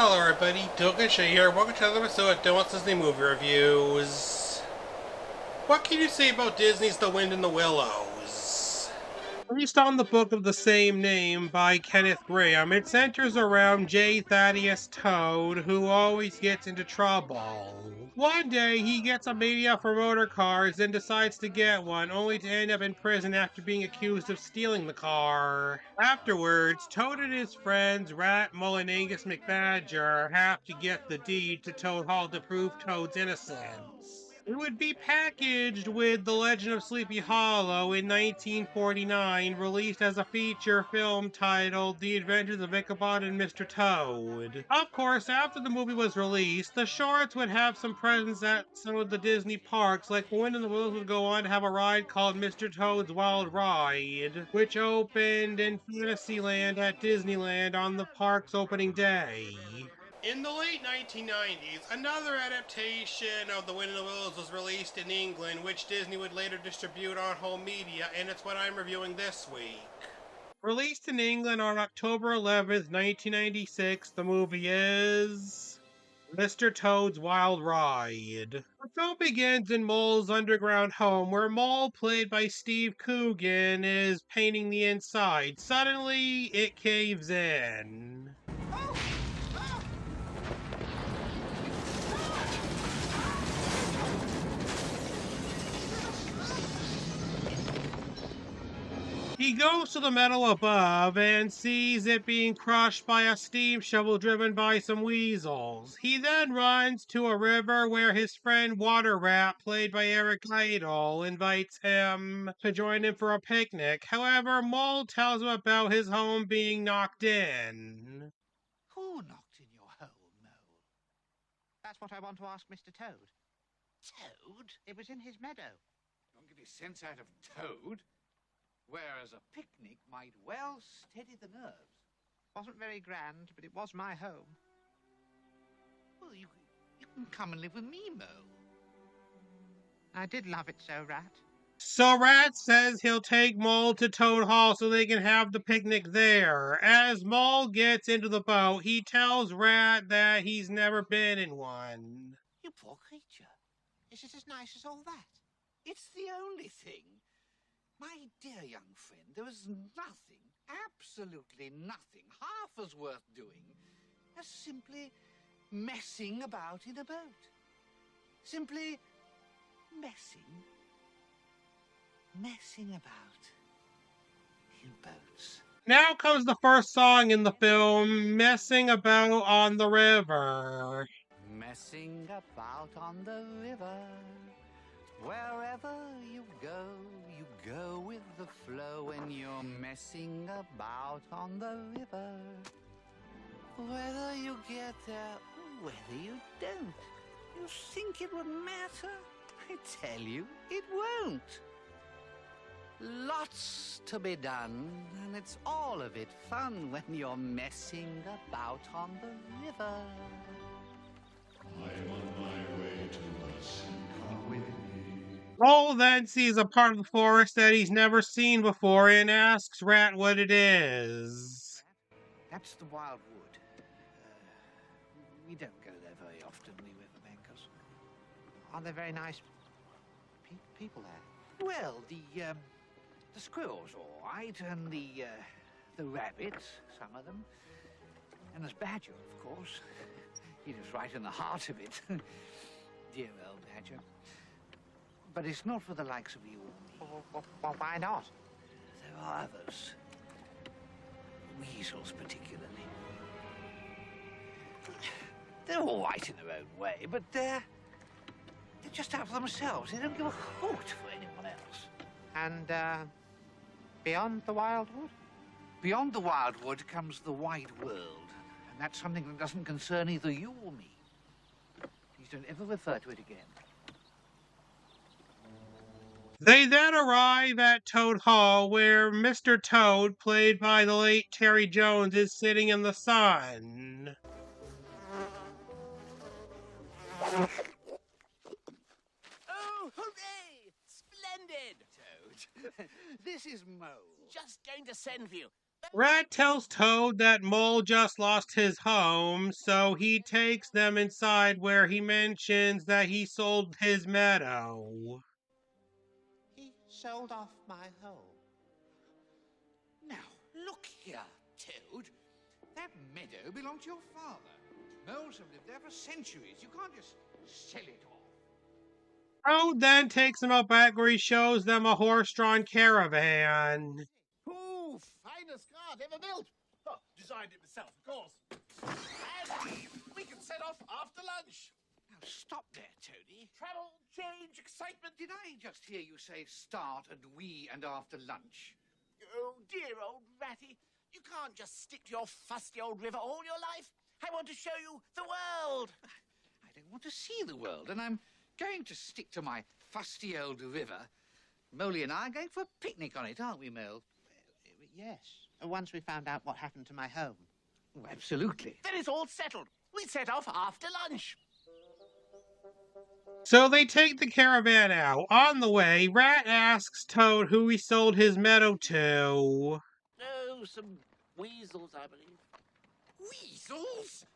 Hello everybody, Dilgasha here. Welcome to another episode of Dylan's Disney Movie Reviews. What can you say about Disney's The Wind in the Willows? Based on the book of the same name by Kenneth Graham, it centers around J. Thaddeus Toad, who always gets into trouble. One day, he gets a mania for motor cars and decides to get one, only to end up in prison after being accused of stealing the car. Afterwards, Toad and his friends, Rat, Mole, and Angus McBadger, have to get the deed to Toad Hall to prove Toad's innocence. It would be packaged with The Legend of Sleepy Hollow in 1949, released as a feature film titled The Adventures of Ichabod and Mr. Toad. Of course, after the movie was released, the shorts would have some presence at some of the Disney parks, like The Wind in the Willows would go on to have a ride called Mr. Toad's Wild Ride, which opened in Fantasyland at Disneyland on the park's opening day. In the late 1990s, another adaptation of The Wind in the Willows was released in England, which Disney would later distribute on home media, and it's what I'm reviewing this week. Released in England on October 11th, 1996, the movie is Mr. Toad's Wild Ride. The film begins in Mole's underground home, where Mole, played by Steve Coogan, is painting the inside. Suddenly, it caves in. He goes to the metal above and sees it being crushed by a steam shovel driven by some weasels. He then runs to a river where his friend Water Rat, played by Eric Idle, invites him to join him for a picnic. However, Mole tells him about his home being knocked in. Who knocked in your hole, Mole? That's what I want to ask Mr. Toad. Toad? It was in his meadow. Don't get any sense out of Toad. Whereas a picnic might well steady the nerves. Wasn't very grand, but it was my home. Well, you can come and live with me, Mole. I did love it so, Rat. So Rat says he'll take Mole to Toad Hall so they can have the picnic there. As Mole gets into the boat, he tells Rat that he's never been in one. You poor creature. Is it as nice as all that? It's the only thing. My dear young friend, there is nothing, absolutely nothing, half as worth doing as simply messing about in a boat. Simply messing about in boats. Now comes the first song in the film, Messing About on the River. Messing about on the river. Wherever you go with the flow when you're messing about on the river. Whether you get there or whether you don't, you think it would matter? I tell you, it won't. Lots to be done, and it's all of it fun when you're messing about on the river. I'm on my way to us, come with me. Mole then sees a part of the forest that he's never seen before and asks Rat what it is. That's the Wild Wood. We don't go there very often, we riverbankers. Are there very nice people there? Well, the squirrels, all right, and the rabbits, some of them. And there's Badger, of course. He lives right in the heart of it. Dear old Badger. But it's not for the likes of you or me. Well, why not? There are others. Weasels, particularly. They're all right in their own way, but they're just out for themselves. They don't give a hoot for anyone else. And, beyond the Wildwood? Beyond the Wildwood comes the wide world. And that's something that doesn't concern either you or me. Please don't ever refer to it again. They then arrive at Toad Hall, where Mr. Toad, played by the late Terry Jones, is sitting in the sun. Oh, hooray! Splendid! Toad, this is Mole. Just going to send for you. Rat tells Toad that Mole just lost his home, so he takes them inside where he mentions that he sold his meadow. He sold off my home. Now, look here, Toad. That meadow belonged to your father. Moles have lived there for centuries. You can't just sell it off. Toad then takes them out back where he shows them a horse-drawn caravan. Ooh, finest car ever built. Oh, designed it myself, of course. And we can set off after lunch. Now, stop there, Toady. Travel, change, excitement. Did I just hear you say start and we and after lunch? Oh, dear old Ratty. You can't just stick to your fusty old river all your life. I want to show you the world. I don't want to see the world, and I'm going to stick to my fusty old river. Moley and I are going for a picnic on it, aren't we, Mole? Yes, once we found out what happened to my home. Oh, absolutely. Then it's all settled. We set off after lunch. So they take the caravan out. On the way, Rat asks Toad who he sold his meadow to. Oh, some weasels, I believe. Weasels?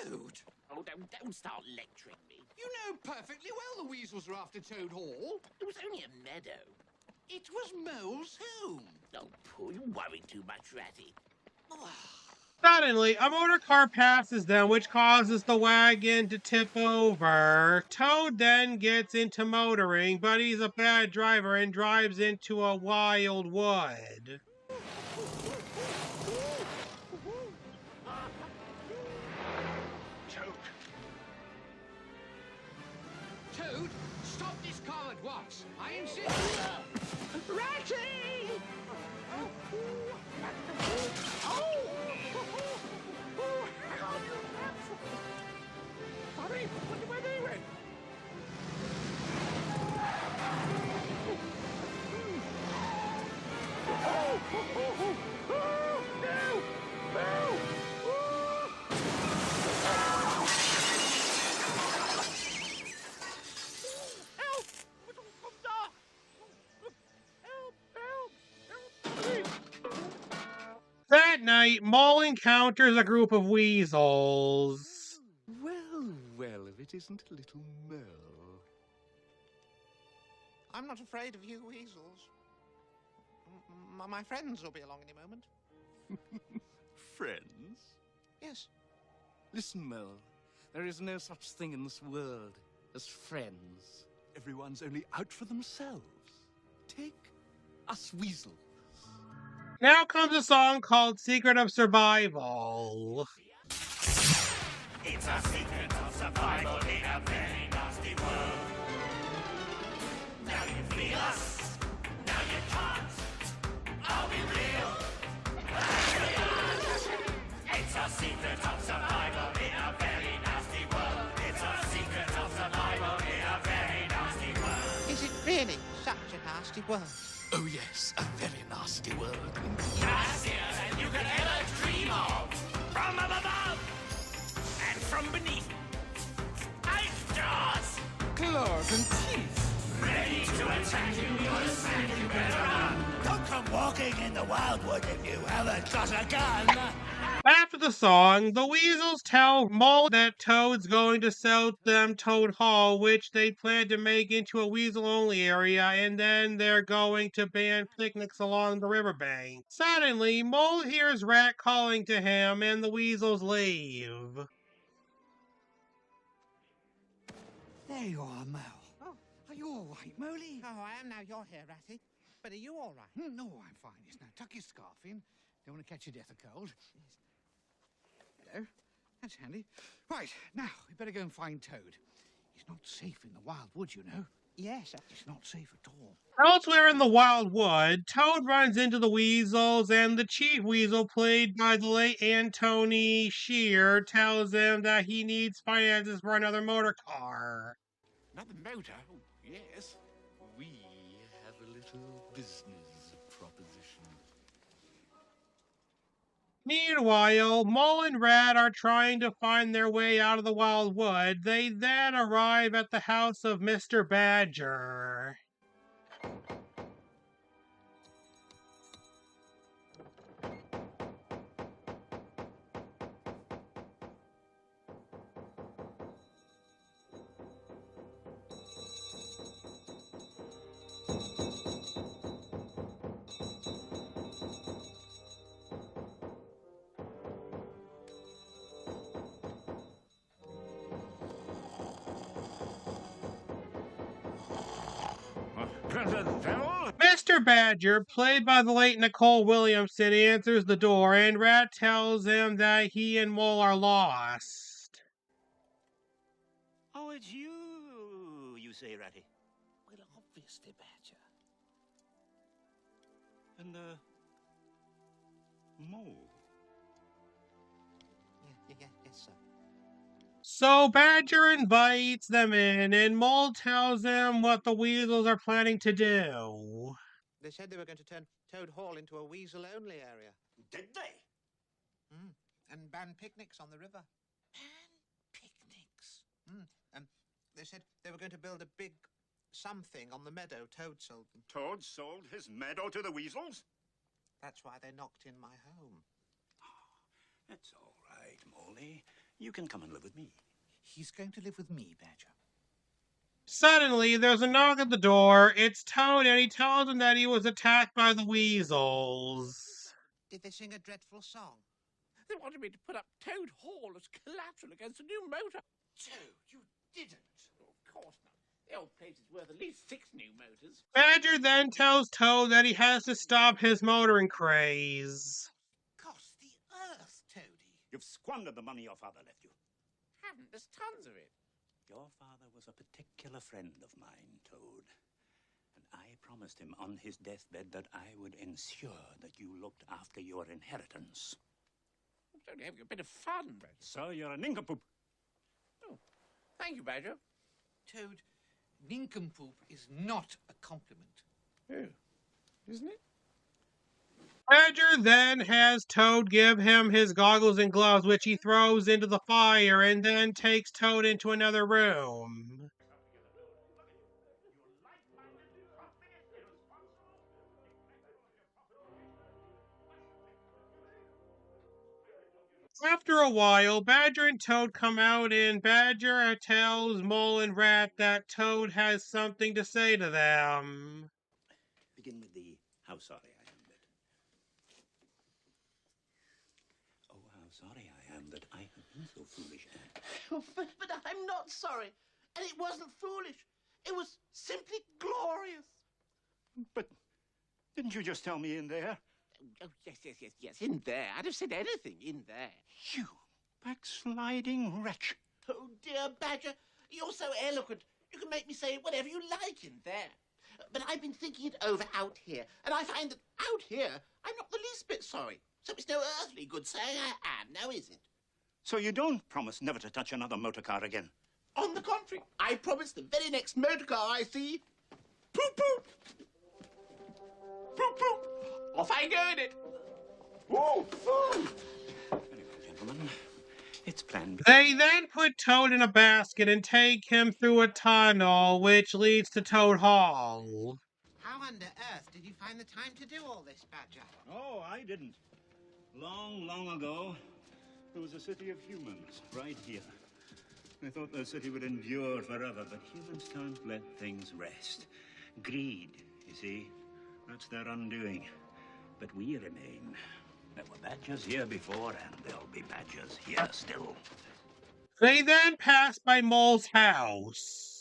Toad! Oh, don't start lecturing me. You know perfectly well the weasels are after Toad Hall. It was only a meadow. It was Mole's home. Oh, poor, you worry too much, Ratty. Suddenly, a motor car passes them, which causes the wagon to tip over. Toad then gets into motoring, but he's a bad driver and drives into a wild wood. Toad, stop this car at once. I insist. Ratty! Sorry, what am I doing? That night, Mole encounters a group of weasels. Well, well, if it isn't a little Mole. I'm not afraid of you weasels. My friends will be along any moment. Friends? Yes. Listen, Mole, there is no such thing in this world as friends. Everyone's only out for themselves. Take us weasels. Now comes a song called Secret of Survival. It's a secret of survival in a very nasty world. Now you feel us, now you can't. Are we real? It's a secret of survival in a very nasty world. It's a secret of survival in a very nasty world. Is it really such a nasty world? Oh, yes, a very nasty world. Nastier than you could ever dream of. From up above and from beneath. Ice jaws! Claws and teeth. Ready to attack you, you're a snack, you better run. Don't come walking in the wildwood if you haven't got a gun. After the song, the weasels tell Mole that Toad's going to sell them Toad Hall, which they plan to make into a weasel-only area, and then they're going to ban picnics along the riverbank. Suddenly, Mole hears Rat calling to him, and the weasels leave. There you are, Mole. Oh. Are you all right, Moley? Oh, I am now you're here, Ratty. But are you all right? No, I'm fine. Yes, now tuck your scarf in. Don't want to catch your death of cold. Hello. That's handy. Right, now, we better go and find Toad. He's not safe in the wild woods, you know. Yes. He's not safe at all. Elsewhere in the Wild Wood, Toad runs into the weasels, and the chief weasel, played by the late Antony Shear, tells him that he needs finances for another motor car. Another motor? Oh, yes. We have a little business proposition. Meanwhile, Mole and Rat are trying to find their way out of the Wild Wood. They then arrive at the house of Mr. Badger. The devil? Mr. Badger, played by the late Nicole Williamson, answers the door, and Rat tells him that he and Mole are lost. Oh, it's you say, Ratty. Well, obviously, Badger. And, Mole. Yes, sir. So Badger invites them in, and Mole tells him what the weasels are planning to do. They said they were going to turn Toad Hall into a weasel-only area. Did they? And ban picnics on the river. And picnics. They said they were going to build a big something on the meadow Toad sold them. Toad sold his meadow to the weasels? That's why they knocked in my home. That's all right, Moley. You can come and live with me. He's going to live with me, Badger. Suddenly, there's a knock at the door. It's Toad, and he tells him that he was attacked by the weasels. Did they sing a dreadful song? They wanted me to put up Toad Hall as collateral against a new motor. Toad, you didn't. Of course not. The old place is worth at least 6 new motors. Badger then tells Toad that he has to stop his motoring craze. Cost the earth, Toady. You've squandered the money your father left you. Haven't. There's tons of it. Your father was a particular friend of mine, Toad. And I promised him on his deathbed that I would ensure that you looked after your inheritance. I'm only having a bit of fun, Badger. So you're a nincompoop. Oh, thank you, Badger. Toad, nincompoop is not a compliment. Oh, isn't it? Badger then has Toad give him his goggles and gloves, which he throws into the fire, and then takes Toad into another room. After a while, Badger and Toad come out, and Badger tells Mole and Rat that Toad has something to say to them. Begin with the how sorry I am that. Oh, how sorry I am that I have been so foolish, Anne. Oh, but I'm not sorry. And it wasn't foolish. It was simply glorious. But didn't you just tell me in there? Oh, yes. In there. I'd have said anything in there. You backsliding wretch. Oh, dear Badger, you're so eloquent. You can make me say whatever you like in there. But I've been thinking it over out here, and I find that out here, I'm not the least bit sorry. So it's no earthly good saying I am, now is it? So you don't promise never to touch another motor car again? On the contrary, I promise the very next motor car I see, poop-poop. Poop-poop. Off I go in it. Whoa. Very well, gentlemen. It's planned. They then put Toad in a basket and take him through a tunnel, which leads to Toad Hall. How under earth did you find the time to do all this, Badger? Oh, I didn't. Long, long ago, there was a city of humans right here. I thought the city would endure forever, but humans can't let things rest. Greed, you see, that's their undoing. But we remain. There were badgers here before, and there'll be badgers here still. They then pass by Mole's house.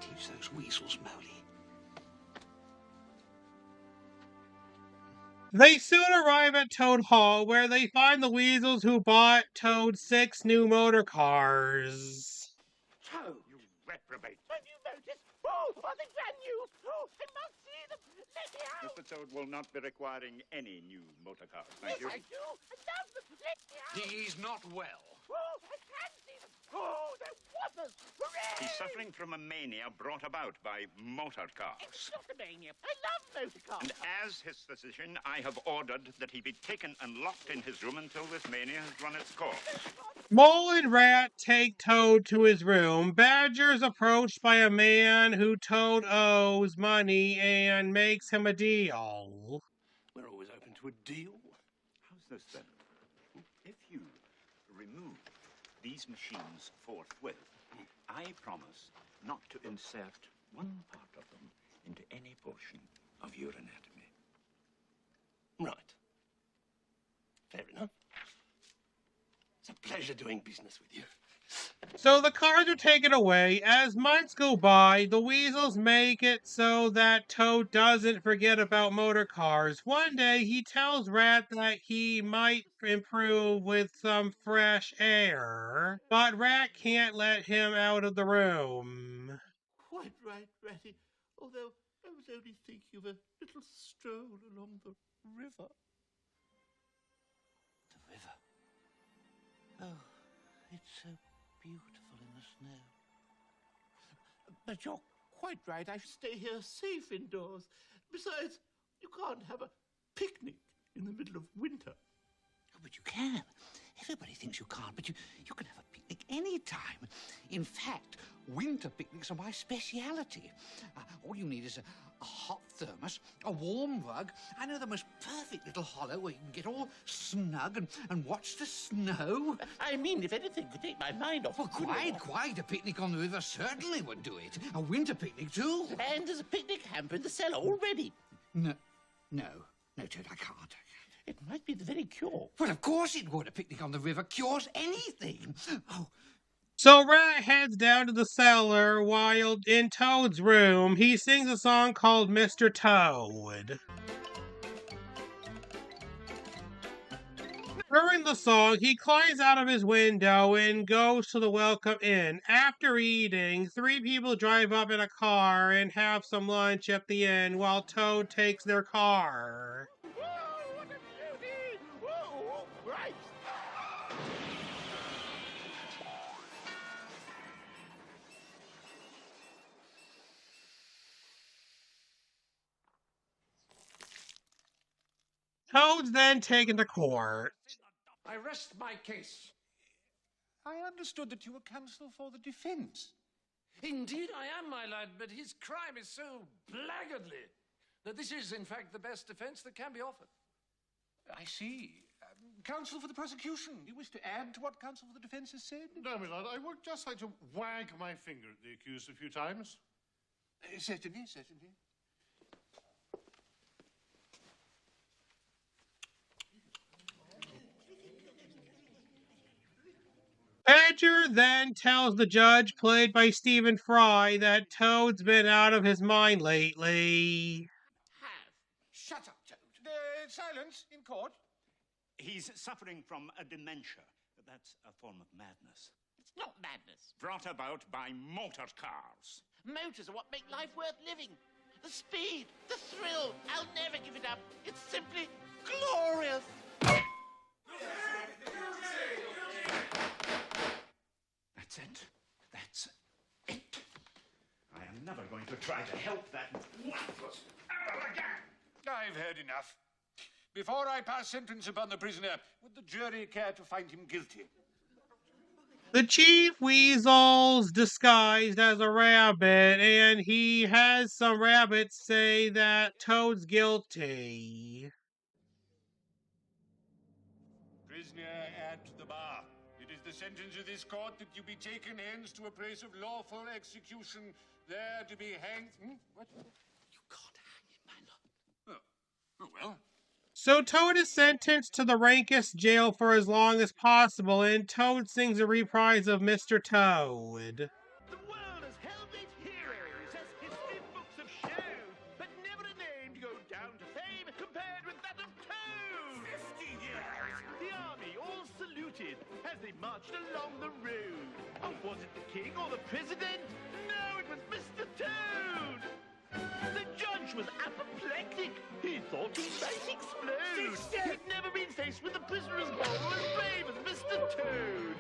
Teach those weasels, Moley. They soon arrive at Toad Hall, where they find the weasels who bought Toad 6 new motor cars. Toad, you reprobate. Have you noticed? Oh, are they brand new? Oh, I must see them. Let me out. Mr. Toad will not be requiring any new motor cars, thank you. Yes, I do. I love them. Let me out. He's not well. Oh, I can see them. Oh, they're Whoppers! Hooray! He's suffering from a mania brought about by motor cars. It's not a mania. I love motor cars. And as his physician, I have ordered that he be taken and locked in his room until this mania has run its course. Mole and Rat take Toad to his room. Badger is approached by a man who Toad owes money and makes him a deal. We're always open to a deal. How's this then? If you remove these machines forthwith, I promise not to insert one part of them into any portion of your anatomy. Right. Fair enough. It's a pleasure doing business with you. So the cars are taken away. As months go by, the weasels make it so that Toad doesn't forget about motor cars. One day, he tells Rat that he might improve with some fresh air, but Rat can't let him out of the room. Quite right, Ratty. Although I was only thinking of a little stroll along the river. The river? Oh, it's so beautiful in the snow. But you're quite right. I should stay here safe indoors. Besides, you can't have a picnic in the middle of winter. Oh, but you can. Everybody thinks you can't, but you can have a picnic any time. In fact, winter picnics are my speciality. All you need is a hot thermos, a warm rug, and the most perfect little hollow where you can get all snug and watch the snow. I mean, if anything could take my mind off. Well, quite. A picnic on the river certainly would do it. A winter picnic, too. And there's a picnic hamper in the cellar already. No, Ted, I can't. It might be the very cure. Well, of course it would. A picnic on the river cures anything. Oh. So Rat heads down to the cellar while in Toad's room, he sings a song called Mr. Toad. During the song, he climbs out of his window and goes to the Welcome Inn. After eating, 3 people drive up in a car and have some lunch at the inn while Toad takes their car. Whoa, what a beauty! Whoa, right! Toad's then taken to court. I rest my case. I understood that you were counsel for the defense. Indeed I am, my lad, but his crime is so blackguardly that this is, in fact, the best defense that can be offered. I see. Counsel for the prosecution, you wish to add to what counsel for the defense has said? No, my lord, I would just like to wag my finger at the accused a few times. Certainly. Badger then tells the judge, played by Stephen Fry, that Toad's been out of his mind lately. Shut up, Toad. Silence in court. He's suffering from a dementia. That's a form of madness. It's not madness. Brought about by motor cars. Motors are what make life worth living. The speed, the thrill. I'll never give it up. It's simply glorious. That's it. I am never going to try to help that worthless ever again. I've heard enough. Before I pass sentence upon the prisoner, would the jury care to find him guilty? The Chief Weasel's disguised as a rabbit, and he has some rabbits say that Toad's guilty. Prisoner at the bar. It is the sentence of this court that you be taken hence to a place of lawful execution, there to be hanged. What? You can't hang him, my lord. Oh, well. So Toad is sentenced to the rankest jail for as long as possible, and Toad sings a reprise of Mr. Toad. The world has held its heroes, as history books have shown, but never a name to go down to fame compared with that of Toad. 50 years! The army all saluted as they marched along the road. Oh, was it the king or the president? No, it was Mr. Toad! The judge was apoplectic. He thought he might explode. He'd never been faced with a prisoner as bold and as brave as Mr. Toad.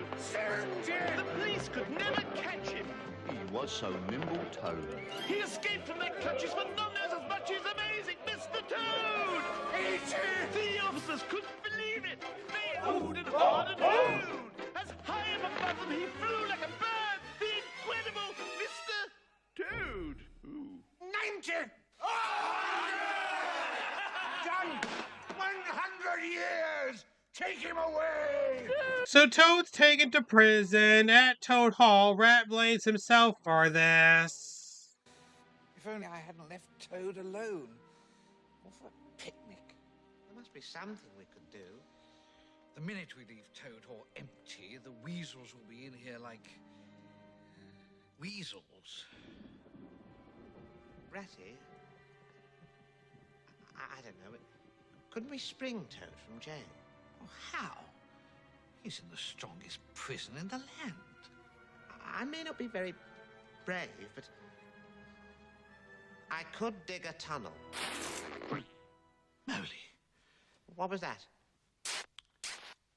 The police could never catch him. He was so nimble, Toad. He escaped from their clutches for none knows as much as amazing Mr. Toad! The officers couldn't believe it! They oohed and hawed and hooed! As high up above them he flew like a bird! The incredible Mr. Toad! Ooh. 90! Done! 100 years! Take him away! So Toad's taken to prison. At Toad Hall, Rat blames himself for this. If only I hadn't left Toad alone. What for a picnic? There must be something we could do. The minute we leave Toad Hall empty, the weasels will be in here like... weasels. Ratty? I don't know. Couldn't we spring Toad from jail? Oh, how? He's in the strongest prison in the land. I may not be very brave, but I could dig a tunnel. Moly. What was that?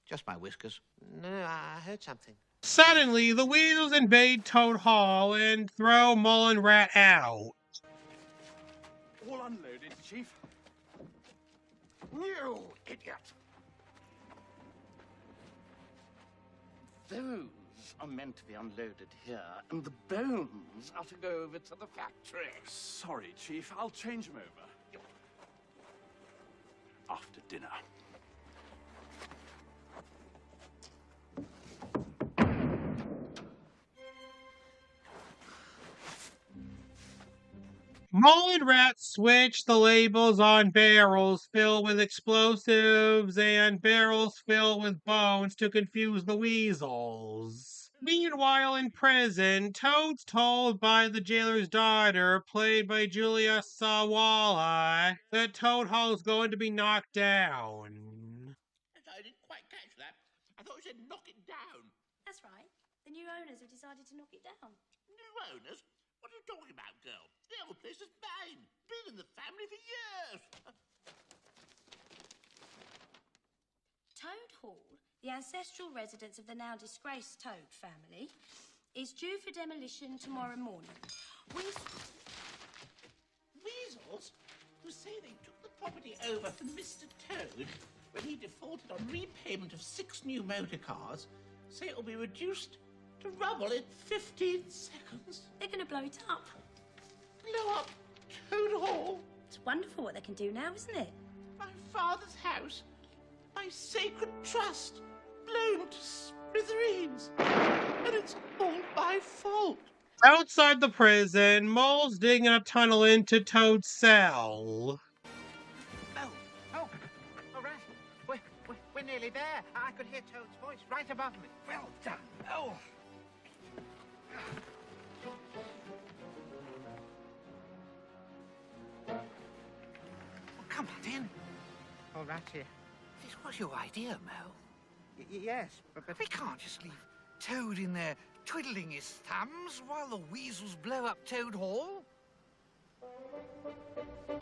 Just my whiskers. No, I heard something. Suddenly, the weasels invade Toad Hall and throw Mole and Rat out. All unloaded, Chief. You idiot! Those are meant to be unloaded here, and the bones are to go over to the factory. Sorry, Chief. I'll change them over. After dinner. Mole and Rat switch the labels on barrels filled with explosives and barrels filled with bones to confuse the weasels. Meanwhile, in prison, Toad's told by the jailer's daughter, played by Julia Sawala, that Toad Hall's going to be knocked down. I didn't quite catch that. I thought you said knock it down. That's right. The new owners have decided to knock it down. New owners? What are you talking about, girl? The old place is mine. Been in the family for years. Toad Hall, the ancestral residence of the now disgraced Toad family, is due for demolition tomorrow morning. Weasels? Who say they took the property over from Mr. Toad when he defaulted on repayment of 6 new motor cars, say it will be reduced to rubble in 15 seconds. They're going to blow it up. Blow up Toad Hall? It's wonderful what they can do now, isn't it? My father's house, my sacred trust, blown to smithereens. And it's all my fault. Outside the prison, Mole's digging a tunnel into Toad's cell. Oh, right. We're nearly there. I could hear Toad's voice right above me. Well done. Oh. Come on in. All right, here. This was your idea, Mel. Yes, but... We can't just leave Toad in there twiddling his thumbs while the weasels blow up Toad Hall.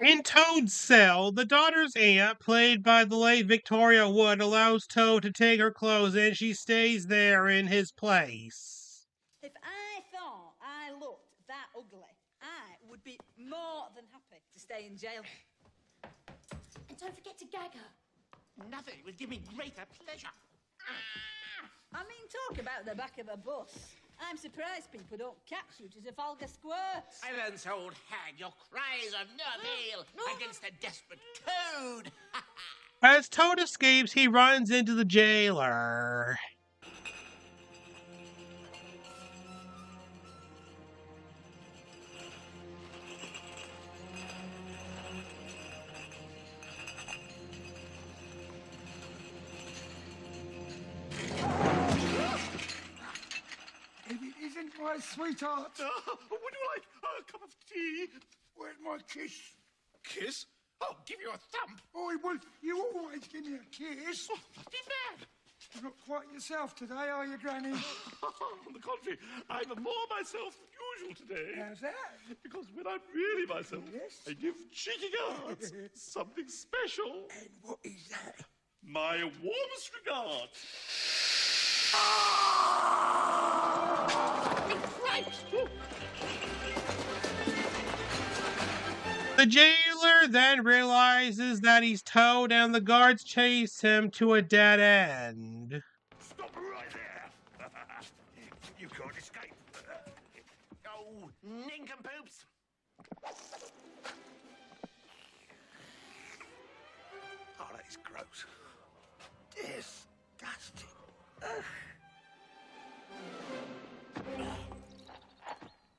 In Toad's cell, the daughter's aunt, played by the late Victoria Wood, allows Toad to take her clothes and she stays there in his place. If I thought I looked that ugly, I would be more than happy to stay in jail. And don't forget to gag her. Nothing would give me greater pleasure. I mean, talk about the back of a bus. I'm surprised people don't catch you to Trafalgar Square. Silence, old hag. Your cries are no avail against a desperate Toad. As Toad escapes, he runs into the jailer. If it isn't my sweetheart. Would you like a cup of tea? Where's my kiss? Kiss? I'll give you a thump. Oh, well, you always give me a kiss. Oh, bloody mad. You're not quite yourself today, are you, Granny? On the contrary, I'm more myself than usual today. How's that? Because when I'm really myself, I give cheeky girls something special. And what is that? My warmest regards. The jailer then realizes that he's Toad and the guards chase him to a dead end. Stop right there! You can't escape. Oh, nincompoops! Oh, that is gross. Disgusting. Ugh.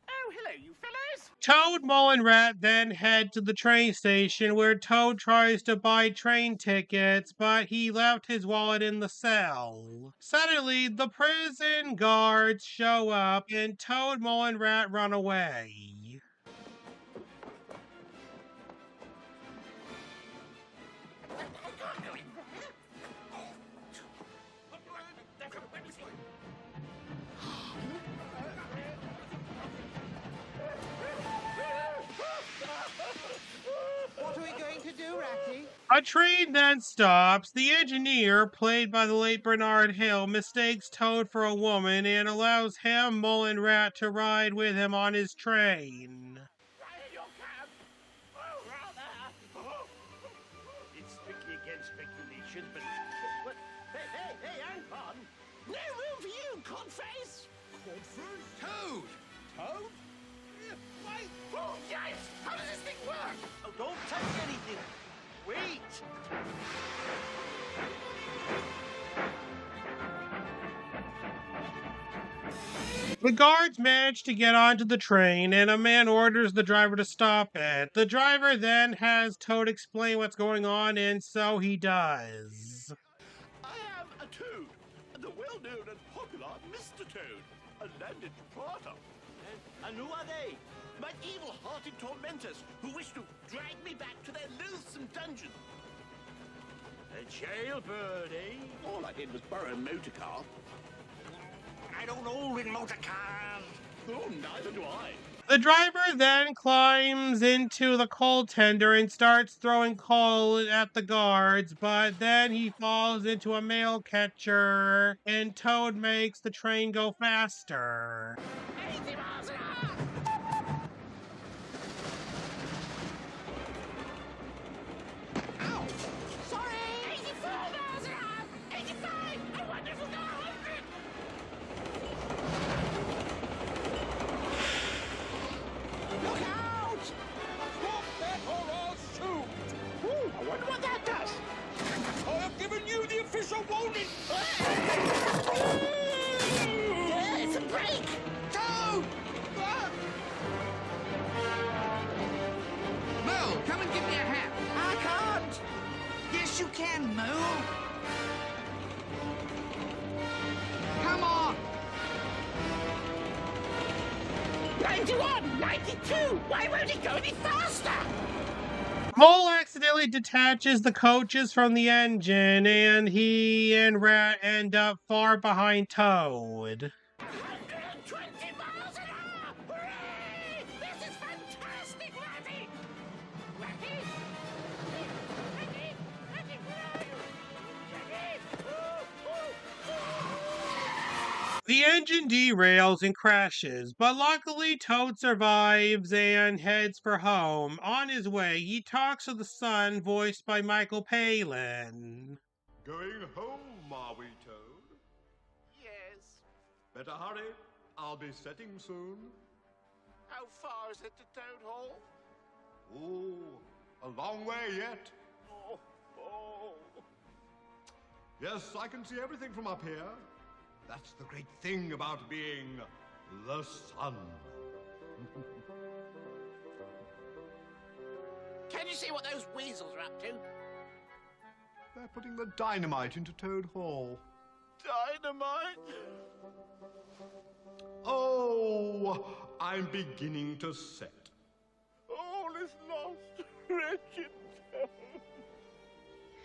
Oh, hello, you fellows. Toad, Mole, and Rat then head to the train station where Toad tries to buy train tickets, but he left his wallet in the cell. Suddenly, the prison guards show up and Toad, Mole, and Rat run away. What are we going to do, Ratty? A train then stops. The engineer, played by the late Bernard Hill, mistakes Toad for a woman and allows him, Mole, and Rat to ride with him on his train. It's strictly against speculation, but... What? Hey, hang on! No room for you, codface! Codface? Toad! Toad? Wait! Oh, yes! How does this thing work? Oh, don't touch anything! Wait! The guards manage to get onto the train, and a man orders the driver to stop it. The driver then has Toad explain what's going on, and so he does. I am a Toad, the well-known and popular Mr. Toad, a landed proprietor. And who are they? My evil-hearted tormentors who wish to drag me back to their loathsome dungeon. A jailbird, eh? All I did was borrow a motor car. I don't own in motor cars. Oh, neither do I. The driver then climbs into the coal tender and starts throwing coal at the guards, but then he falls into a mail catcher, and Toad makes the train go faster. 80 miles an hour! Ow! Sorry! 84 miles an hour! 85! I wonder if we'll go 100! Look out! Stop that or I'll shoot! Ooh, I wonder what that does! I have given you the official warning! Yeah, it's a brake! Toad! Mo, come and give me a hand. I can't. Yes, you can, Mo. Come on. 91! 92! Why won't it go any faster? Mole accidentally detaches the coaches from the engine, and he and Rat end up far behind Toad. 120 miles an hour! Hooray! This is fantastic, Ratty! Ratty? Ratty? Ratty, where are you? Ratty? The engine derails and crashes, but luckily Toad survives and heads for home. On his way, he talks to the son, voiced by Michael Palin. Going home, are we, Toad? Yes. Better hurry. I'll be setting soon. How far is it to Toad Hall? Oh, a long way yet. Oh. Yes, I can see everything from up here. That's the great thing about being the sun. Can you see what those weasels are up to? They're putting the dynamite into Toad Hall. Dynamite? Oh, I'm beginning to set. All is lost, wretched Toad.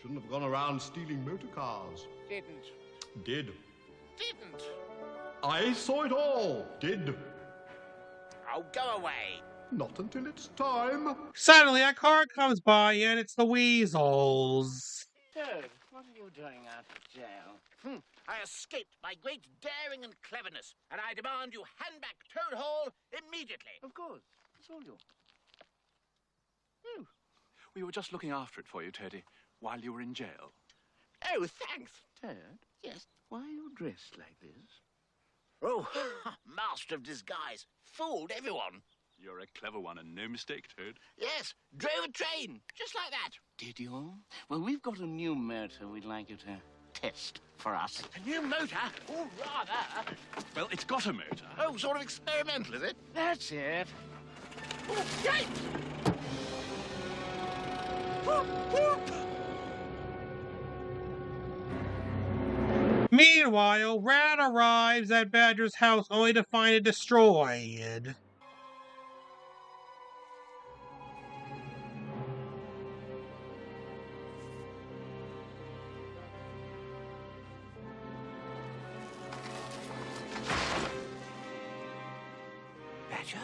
Shouldn't have gone around stealing motor cars. Didn't. Did. Didn't. I saw it all. Did. Oh, go away. Not until it's time. Suddenly, a car comes by, and it's the Weasels. Toad, what are you doing out of jail? I escaped by great daring and cleverness, and I demand you hand back Toad Hall immediately. Of course. It's all yours. Oh. We were just looking after it for you, Teddy, while you were in jail. Oh, thanks. Ted, Yes. why are you dressed like this? Oh, master of disguise. Fooled everyone. You're a clever one and no mistake, Toad. Yes, drove a train, just like that. Did you? Well, we've got a new motor we'd like you to test for us. A new motor? Oh, rather. Well, it's got a motor. Oh, sort of experimental, is it? That's it. Oh, great! Whoop, whoop. Meanwhile, Rat arrives at Badger's house only to find it destroyed. Badger?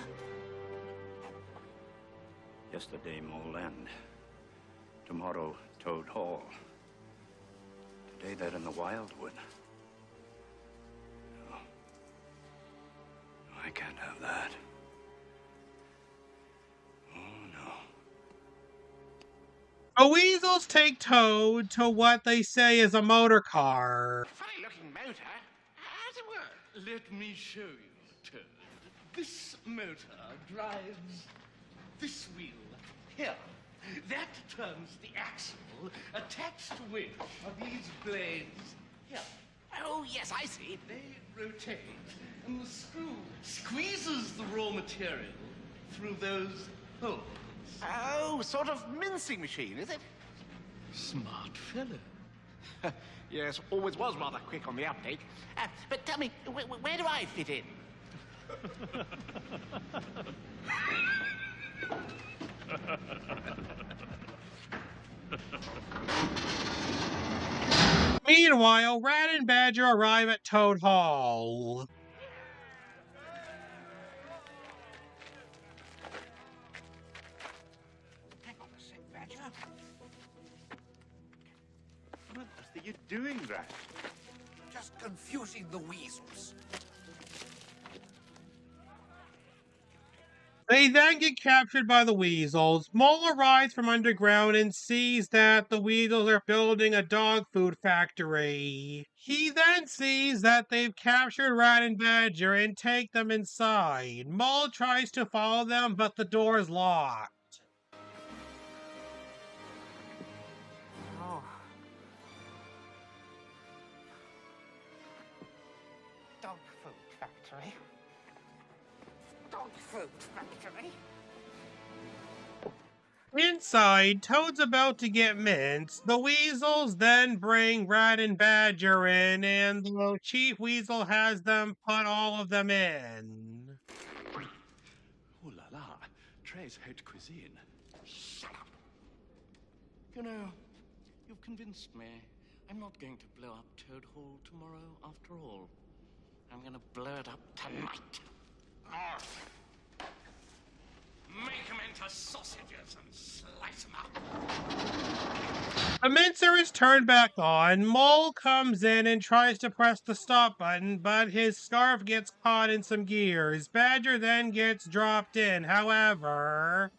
Yesterday, Mole End. Tomorrow, Toad Hall. Today, they're in the Wildwood. No. I can't have that. Oh, no. The Weasels take Toad to what they say is a motor car. Funny-looking motor. How does it work? Let me show you, Toad. This motor drives this wheel here. That turns the axle. Attached to which are these blades here. Oh, yes, I see. They rotate, and the screw squeezes the raw material through those holes. Oh, sort of mincing machine, is it? Smart fellow. Yes, always was rather quick on the uptake. But tell me, where do I fit in? Meanwhile, Rat and Badger arrive at Toad Hall. Hang on a sec, Badger. What are you doing, Rat? Just confusing the weasels. They then get captured by the Weasels. Mole arrives from underground and sees that the Weasels are building a dog food factory. He then sees that they've captured Rat and Badger and take them inside. Mole tries to follow them, but the door is locked. Oh. Dog food factory. Dog food factory. Inside, Toad's about to get minced. The Weasels then bring Rat and Badger in, and the Chief Weasel has them put all of them in. Oh la la, très haute cuisine. Shut up. You know, you've convinced me. I'm not going to blow up Toad Hall tomorrow after all. I'm going to blow it up tonight. Make them into sausages and slice them up. The mincer is turned back on. Mole comes in and tries to press the stop button, but his scarf gets caught in some gears. Badger then gets dropped in. However,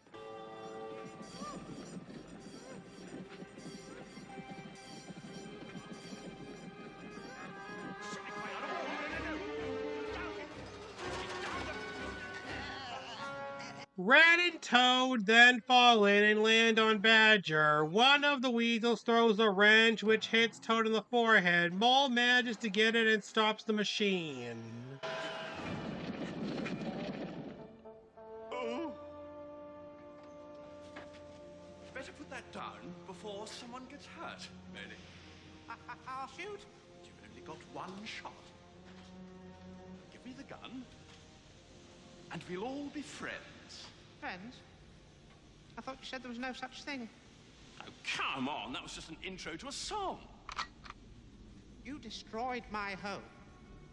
Rat and Toad then fall in and land on Badger. One of the Weasels throws a wrench which hits Toad in the forehead. Mole manages to get it and stops the machine. Oh. Better put that down before someone gets hurt, Manny. I'll shoot. You've only got one shot. Give me the gun, and we'll all be friends. Friends? I thought you said there was no such thing. Oh, come on. That was just an intro to a song. You destroyed my home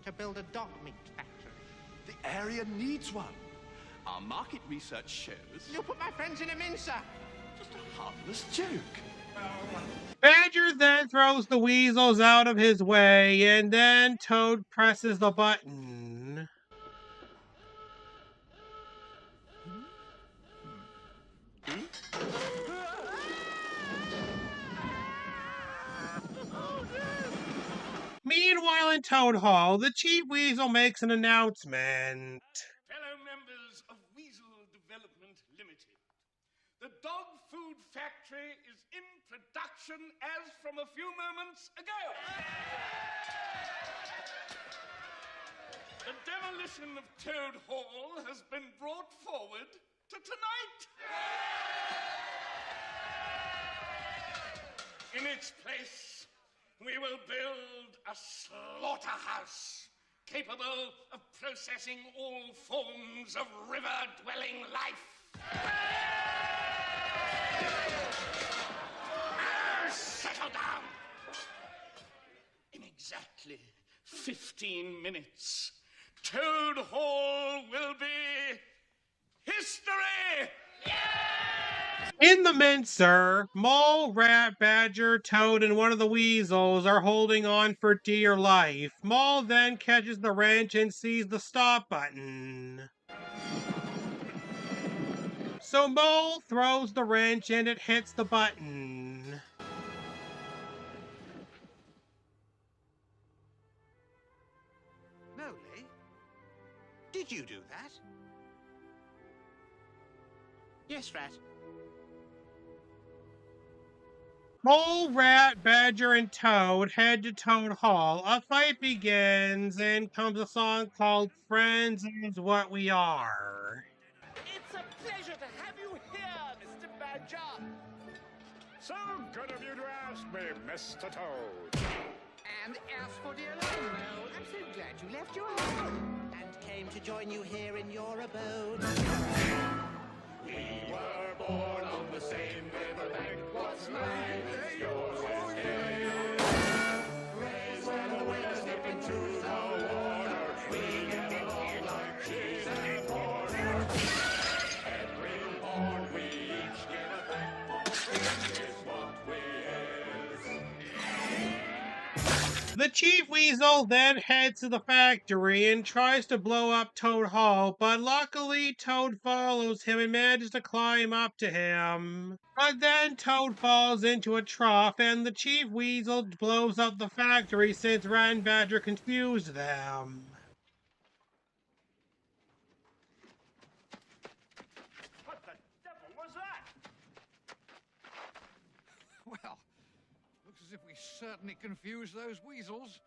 to build a dog meat factory. The area needs one. Our market research shows... You put my friends in a mincer. Just a harmless joke. Badger then throws the Weasels out of his way, and then Toad presses the button. Meanwhile, in Toad Hall, the Chief Weasel makes an announcement. Fellow members of Weasel Development Limited, the dog food factory is in production as from a few moments ago. The demolition of Toad Hall has been brought forward to tonight. In its place, we will build a slaughterhouse capable of processing all forms of river-dwelling life. Settle down. In exactly 15 minutes, Toad Hall will be history! In the mincer, Mole, Rat, Badger, Toad, and one of the Weasels are holding on for dear life. Mole then catches the wrench and sees the stop button. So Mole throws the wrench and it hits the button. Moley? Did you do that? Yes, Rat. Mole, Rat, Badger, and Toad head to Toad Hall. A fight begins, and comes a song called Friends Is What We Are. It's a pleasure to have you here, Mr. Badger. So good of you to ask me, Mr. Toad. And as for dear little Mole, I'm so glad you left your home and came to join you here in your abode. We were born on the same riverbank. What's mine is yours is his. Raised where the willows dip into the water. We get along like cheese and porter. Every morn we each get a back. This is what we is. The Chief Weasel then heads to the factory and tries to blow up Toad Hall, but luckily Toad follows him and manages to climb up to him. But then Toad falls into a trough and the Chief Weasel blows up the factory since Rat and Badger confused them. What the devil was that? Well, looks as if we certainly confused those weasels.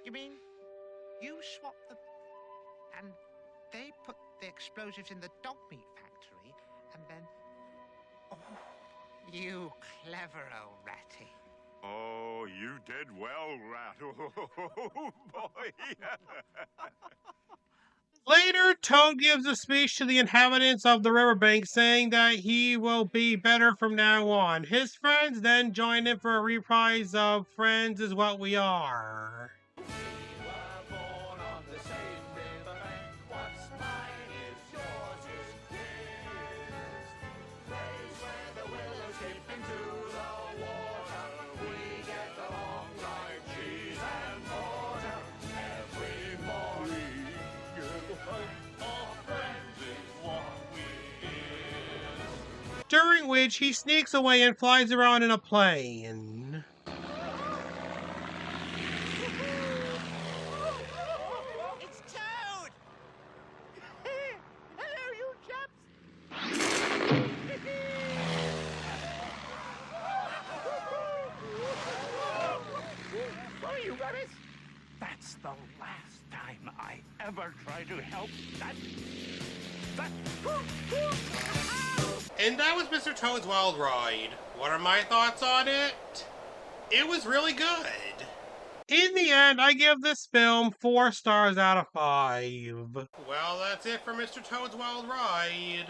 You mean you swapped the... and they put the explosives in the dog meat factory, and then... Oh, you clever old ratty. Oh, you did well, Rat. Oh, boy. Later, Toad gives a speech to the inhabitants of the riverbank saying that he will be better from now on. His friends then join him for a reprise of Friends Is What We Are. During which he sneaks away and flies around in a plane. It's Toad! Hello, you chaps! Sorry, you rabbits! That's the last time I ever try to help that. And that was Mr. Toad's Wild Ride. What are my thoughts on it? It was really good. In the end, I give this film 4 stars out of 5. Well, that's it for Mr. Toad's Wild Ride.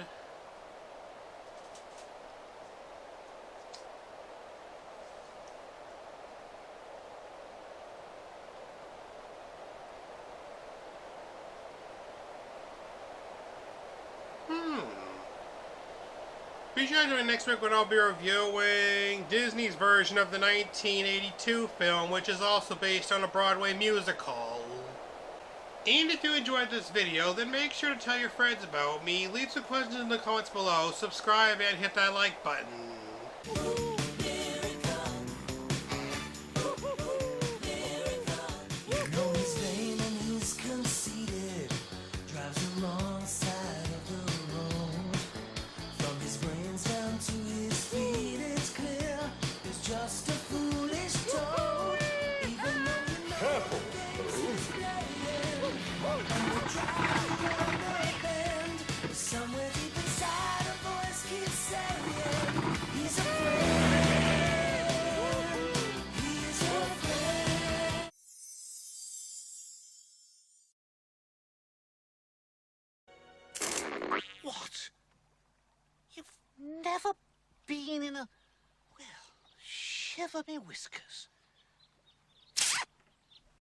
Be sure to join next week when I'll be reviewing Disney's version of the 1982 film, which is also based on a Broadway musical. And if you enjoyed this video, then make sure to tell your friends about me, leave some questions in the comments below, subscribe, and hit that like button. What? You've never been in a... Well, shiver me whiskers.